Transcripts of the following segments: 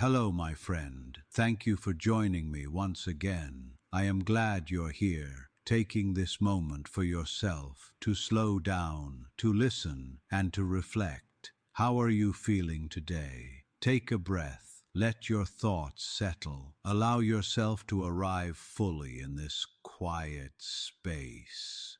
Hello, my friend. Thank you for joining me once again. I am glad you're here, taking this moment for yourself, to slow down, to listen, and to reflect. How are you feeling today? Take a breath. Let your thoughts settle. Allow yourself to arrive fully in this quiet space.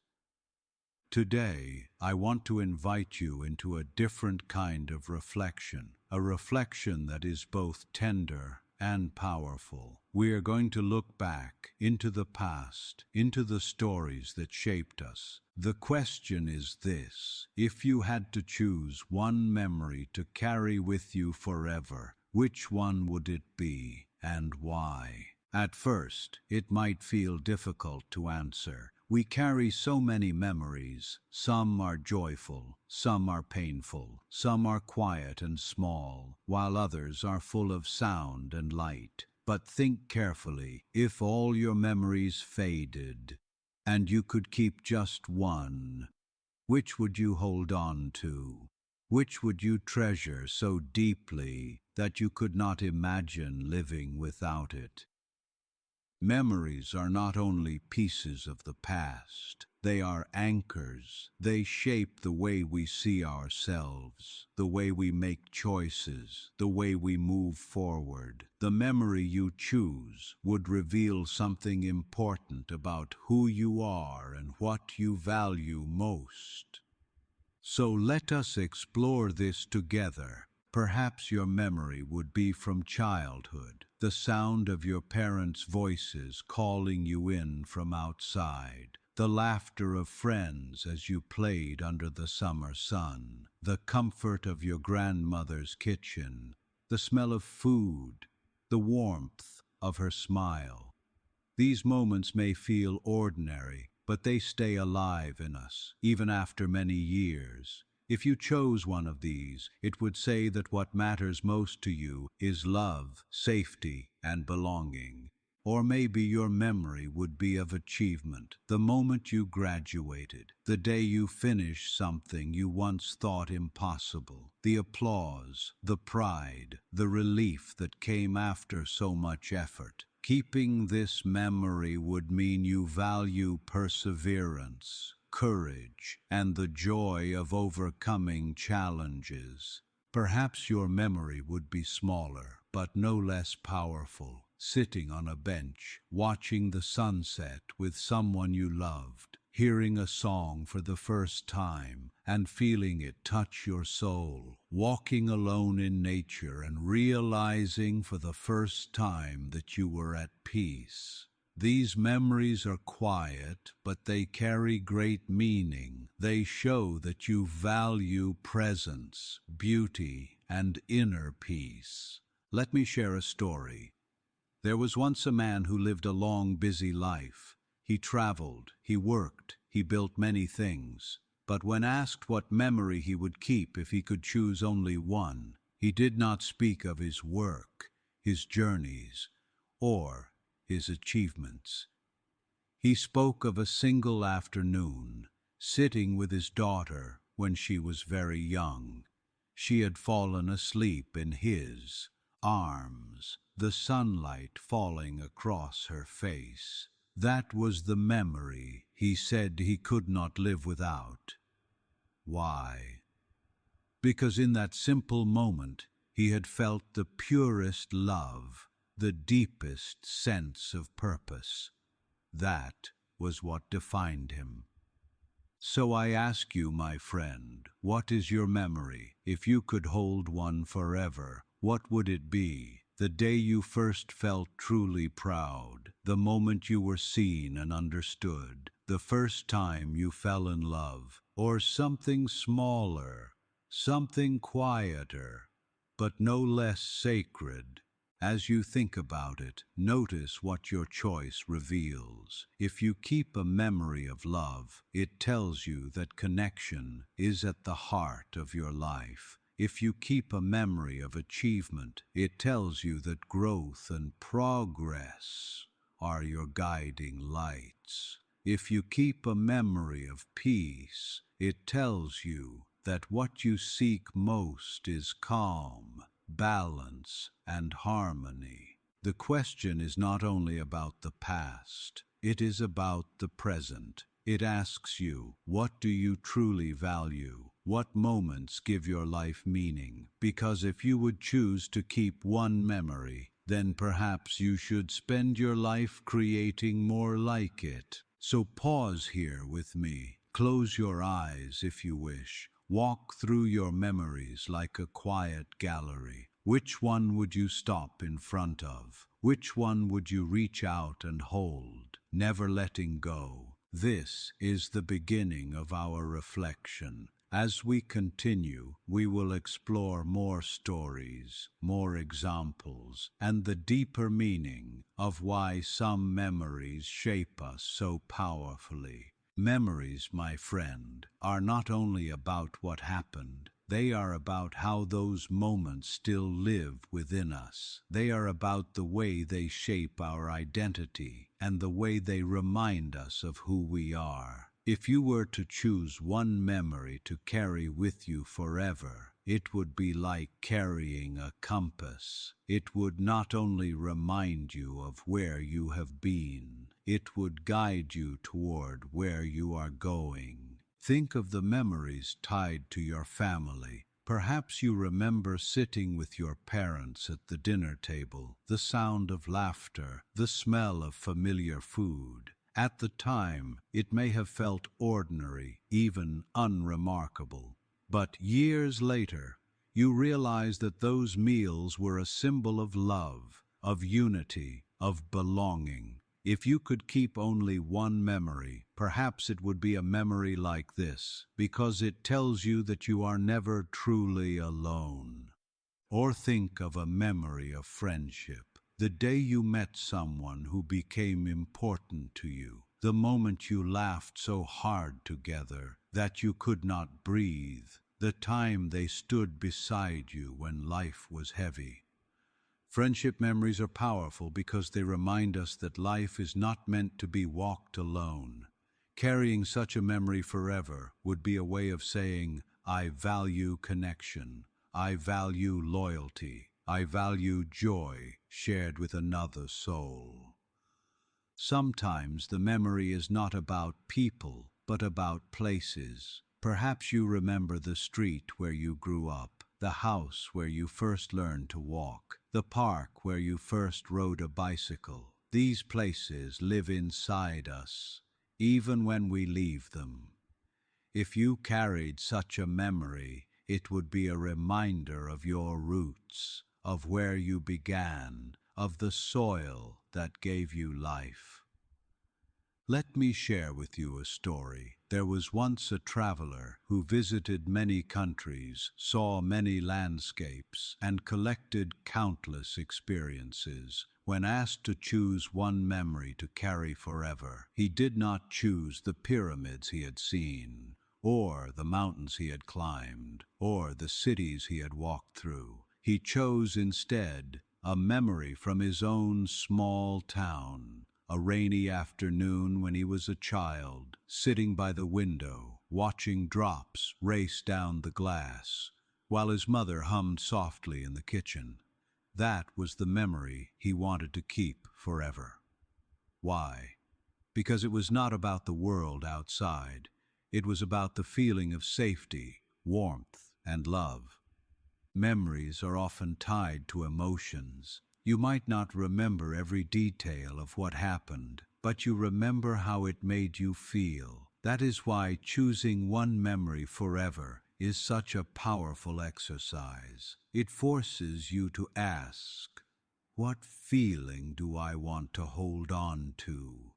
Today, I want to invite you into a different kind of reflection, a reflection that is both tender and powerful. We are going to look back into the past, into the stories that shaped us. The question is this: if you had to choose one memory to carry with you forever, which one would it be, and why? At first, it might feel difficult to answer. We carry so many memories. Some are joyful, some are painful, some are quiet and small, while others are full of sound and light. But think carefully. If all your memories faded, and you could keep just one, which would you hold on to? Which would you treasure so deeply that you could not imagine living without it? Memories are not only pieces of the past, they are anchors. They shape the way we see ourselves, the way we make choices, the way we move forward. The memory you choose would reveal something important about who you are and what you value most. So let us explore this together. Perhaps your memory would be from childhood, the sound of your parents' voices calling you in from outside, the laughter of friends as you played under the summer sun, the comfort of your grandmother's kitchen, the smell of food, the warmth of her smile. These moments may feel ordinary, but they stay alive in us, even after many years. If you chose one of these, it would say that what matters most to you is love, safety, and belonging. Or maybe your memory would be of achievement, the moment you graduated, the day you finished something you once thought impossible, the applause, the pride, the relief that came after so much effort. Keeping this memory would mean you value perseverance, courage, and the joy of overcoming challenges. Perhaps your memory would be smaller, but no less powerful, sitting on a bench, watching the sunset with someone you loved, hearing a song for the first time and feeling it touch your soul, walking alone in nature and realizing for the first time that you were at peace. These memories are quiet, but they carry great meaning. They show that you value presence, beauty, and inner peace. Let me share a story. There was once a man who lived a long, busy life. He traveled, he worked, he built many things. But when asked what memory he would keep if he could choose only one, he did not speak of his work, his journeys, or his achievements. He spoke of a single afternoon, sitting with his daughter when she was very young. She had fallen asleep in his arms, the sunlight falling across her face. That was the memory he said he could not live without. Why? Because in that simple moment he had felt the purest love, the deepest sense of purpose. That was what defined him. So I ask you, my friend, what is your memory? If you could hold one forever, what would it be? The day you first felt truly proud, the moment you were seen and understood, the first time you fell in love, or something smaller, something quieter, but no less sacred. As you think about it, notice what your choice reveals. If you keep a memory of love, it tells you that connection is at the heart of your life. If you keep a memory of achievement, it tells you that growth and progress are your guiding lights. If you keep a memory of peace, it tells you that what you seek most is calm. balance, and harmony. The question is not only about the past, it is about the present. It asks you, what do you truly value? What moments give your life meaning? Because if you would choose to keep one memory, then perhaps you should spend your life creating more like it. So pause here with me. Close your eyes if you wish. Walk through your memories like a quiet gallery. Which one would you stop in front of? Which one would you reach out and hold, never letting go? This is the beginning of our reflection. As we continue, we will explore more stories, more examples, and the deeper meaning of why some memories shape us so powerfully. Memories, my friend, are not only about what happened. They are about how those moments still live within us. They are about the way they shape our identity and the way they remind us of who we are. If you were to choose one memory to carry with you forever, it would be like carrying a compass. It would not only remind you of where you have been, it would guide you toward where you are going. Think of the memories tied to your family. Perhaps you remember sitting with your parents at the dinner table, the sound of laughter, the smell of familiar food. At the time, it may have felt ordinary, even unremarkable. But years later, you realize that those meals were a symbol of love, of unity, of belonging. If you could keep only one memory, perhaps it would be a memory like this, because it tells you that you are never truly alone. Or think of a memory of friendship. The day you met someone who became important to you, the moment you laughed so hard together that you could not breathe, the time they stood beside you when life was heavy. Friendship memories are powerful because they remind us that life is not meant to be walked alone. Carrying such a memory forever would be a way of saying, I value connection, I value loyalty, I value joy shared with another soul. Sometimes the memory is not about people, but about places. Perhaps you remember the street where you grew up, the house where you first learned to walk, the park where you first rode a bicycle. These places live inside us, even when we leave them. If you carried such a memory, it would be a reminder of your roots, of where you began, of the soil that gave you life. Let me share with you a story. There was once a traveler who visited many countries, saw many landscapes, and collected countless experiences. When asked to choose one memory to carry forever, he did not choose the pyramids he had seen, or the mountains he had climbed, or the cities he had walked through. He chose instead a memory from his own small town, a rainy afternoon when he was a child, sitting by the window, watching drops race down the glass, while his mother hummed softly in the kitchen. That was the memory he wanted to keep forever. Why? Because it was not about the world outside. It was about the feeling of safety, warmth, and love. Memories are often tied to emotions. You might not remember every detail of what happened, but you remember how it made you feel. That is why choosing one memory forever is such a powerful exercise. It forces you to ask, what feeling do I want to hold on to?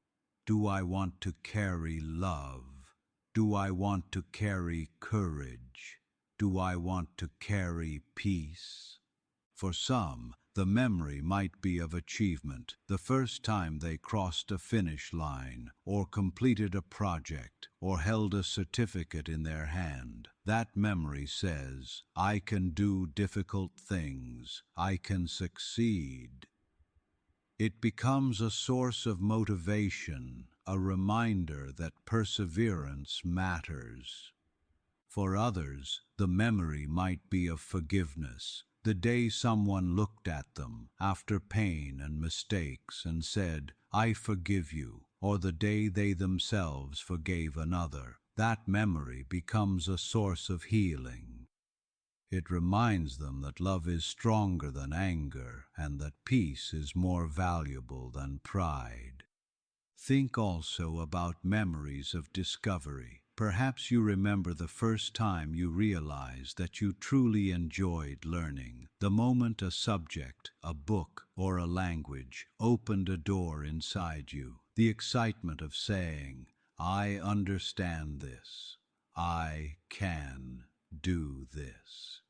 Do I want to carry love? Do I want to carry courage? Do I want to carry peace? For some, the memory might be of achievement, the first time they crossed a finish line, or completed a project, or held a certificate in their hand. That memory says, I can do difficult things, I can succeed. It becomes a source of motivation, a reminder that perseverance matters. For others, the memory might be of forgiveness, the day someone looked at them after pain and mistakes and said, "I forgive you," or the day they themselves forgave another. That memory becomes a source of healing. It reminds them that love is stronger than anger and that peace is more valuable than pride. Think also about memories of discovery. Perhaps you remember the first time you realized that you truly enjoyed learning, the moment a subject, a book, or a language opened a door inside you, the excitement of saying, "I understand this. I can do this."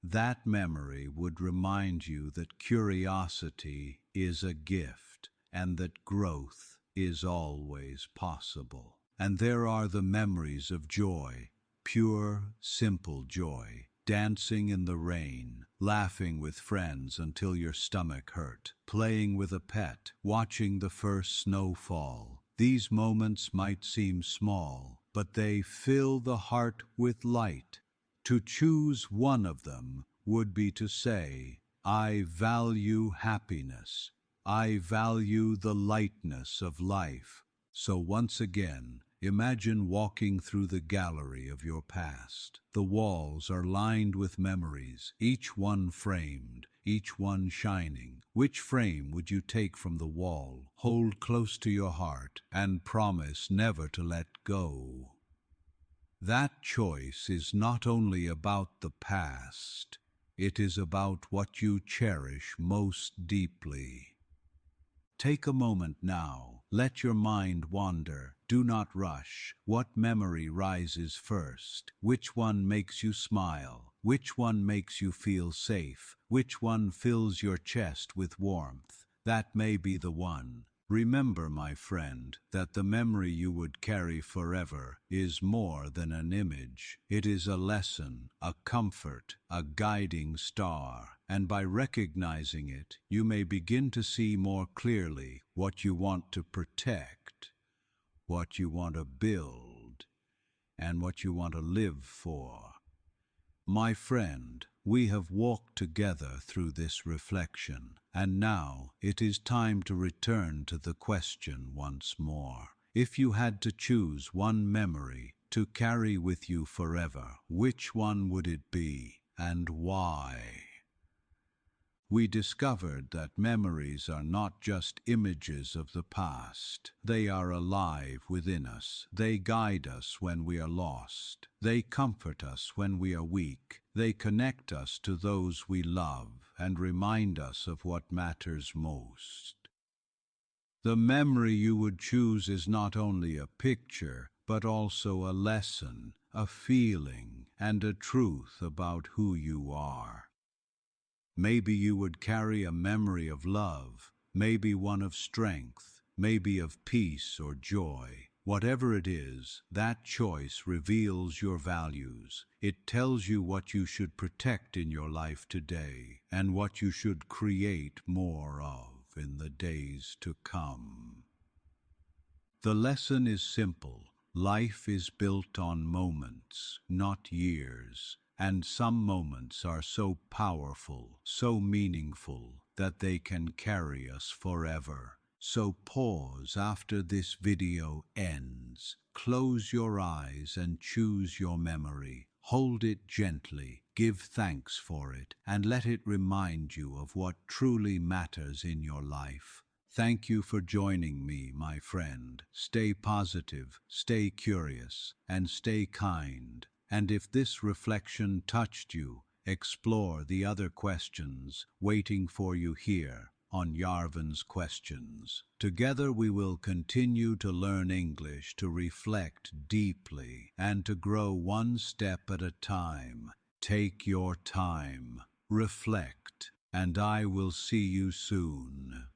That memory would remind you that curiosity is a gift and that growth is always possible. And there are the memories of joy, pure, simple joy, dancing in the rain, laughing with friends until your stomach hurt, playing with a pet, watching the first snow fall. These moments might seem small, but they fill the heart with light. To choose one of them would be to say, "I value happiness. I value the lightness of life." So once again, imagine walking through the gallery of your past. The walls are lined with memories, each one framed, each one shining. Which frame would you take from the wall, hold close to your heart, and promise never to let go? That choice is not only about the past, it is about what you cherish most deeply. Take a moment now, let your mind wander, do not rush. What memory rises first? Which one makes you smile? Which one makes you feel safe? Which one fills your chest with warmth? That may be the one. Remember, my friend, that the memory you would carry forever is more than an image. It is a lesson, a comfort, a guiding star. And by recognizing it, you may begin to see more clearly what you want to protect, what you want to build, and what you want to live for. My friend, we have walked together through this reflection, and now it is time to return to the question once more. If you had to choose one memory to carry with you forever, which one would it be, and why? We discovered that memories are not just images of the past. They are alive within us. They guide us when we are lost. They comfort us when we are weak. They connect us to those we love and remind us of what matters most. The memory you would choose is not only a picture, but also a lesson, a feeling, and a truth about who you are. Maybe you would carry a memory of love, maybe one of strength, maybe of peace or joy. Whatever it is, that choice reveals your values. It tells you what you should protect in your life today and what you should create more of in the days to come. The lesson is simple. Life is built on moments, not years. And some moments are so powerful, so meaningful, that they can carry us forever. So pause after this video ends. Close your eyes and choose your memory. Hold it gently, give thanks for it, and let it remind you of what truly matters in your life. Thank you for joining me, my friend. Stay positive, stay curious, and stay kind. And if this reflection touched you, explore the other questions waiting for you here on Yarven's Questions. Together we will continue to learn English, to reflect deeply, and to grow one step at a time. Take your time, reflect, and I will see you soon.